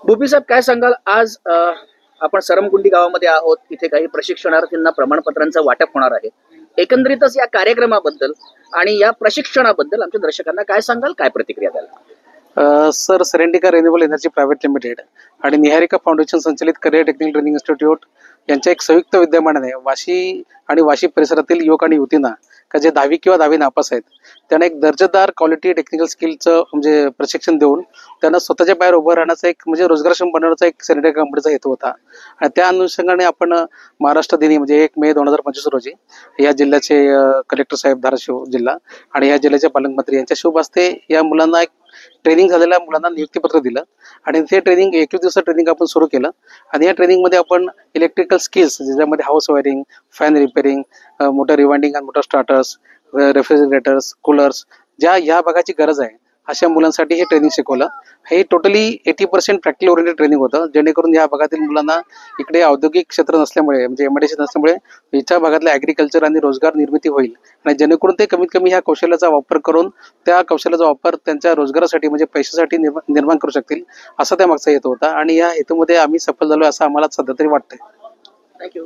भूपी साहेब काय सांगाल आज आपण सरमकुंडी गावामध्ये आहोत. इथे काही प्रशिक्षणार्थींना प्रमाणपत्रांचं वाटप होणार आहे. एकंदरीतच या कार्यक्रमाबद्दल आणि या प्रशिक्षणाबद्दल आमच्या दर्शकांना काय सांगाल, काय प्रतिक्रिया द्याल? Sir, Serentica renewable energy private limited आणि निहारिका फाउंडेशन संचलित करिअर टेक्निकल ट्रेनिंग इन्स्टिट्यूट यांच्या एक संयुक्त विद्यमानाने वाशी आणि वाशी परिसरातील युवक आणि युवतींना का जे 10वी किंवा 10वी नापास आहेत त्यांना एक दर्जेदार क्वालिटी टेक्निकल स्किलचं म्हणजे प्रशिक्षण देऊन त्यांना स्वतःच्या पायावर उभं राहण्याचा एक म्हणजे रोजगारक्षम बनवण्याचा एक सेरेंटिका कंपनीचा हेतू होता. आणि त्या अनुषंगाने आपण महाराष्ट्र दिनी म्हणजे 1 मे 2025 रोजी या जिल्ह्याचे कलेक्टर साहेब धाराशिव जिल्हा आणि या जिल्ह्याचे पालकमंत्री यांच्या शुभ हस्ते या मुलांना एक ट्रेनिंग झालेल्या मुलांना नियुक्तीपत्र दिलं आणि ते ट्रेनिंग 21 दिवसाचं ट्रेनिंग आपण सुरू केलं. आणि या ट्रेनिंगमध्ये आपण इलेक्ट्रिकल स्किल्स ज्याच्यामध्ये house wiring, fan repairing, motor rewinding आणि मोटर स्टार्टर्स, रेफ्रिजरेटर्स, कूलर्स ज्या या भागाची गरज आहे अशा मुलांसाठी हे ट्रेनिंग शिकवलं. हे टोटली 80% प्रॅक्टिकल ओरिएंटेड ट्रेनिंग होतं, जेणेकरून या भागातील मुलांना इकडे औद्योगिक क्षेत्र नसल्यामुळे म्हणजे एमआयडीसी नसल्यामुळे इथच्या भागातल्या ॲग्रिकल्चर आणि रोजगार निर्मिती होईल आणि जेणेकरून ते कमीत कमी ह्या कौशल्याचा वापर करून त्या कौशल्याचा वापर त्यांच्या रोजगारासाठी म्हणजे पैशासाठी निर्माण करू शकतील असा त्या मागचा हेतू होता. आणि या हेतूमध्ये आम्ही सफल झालो असं आम्हाला सध्या तरी वाटतंय. थँक्यू.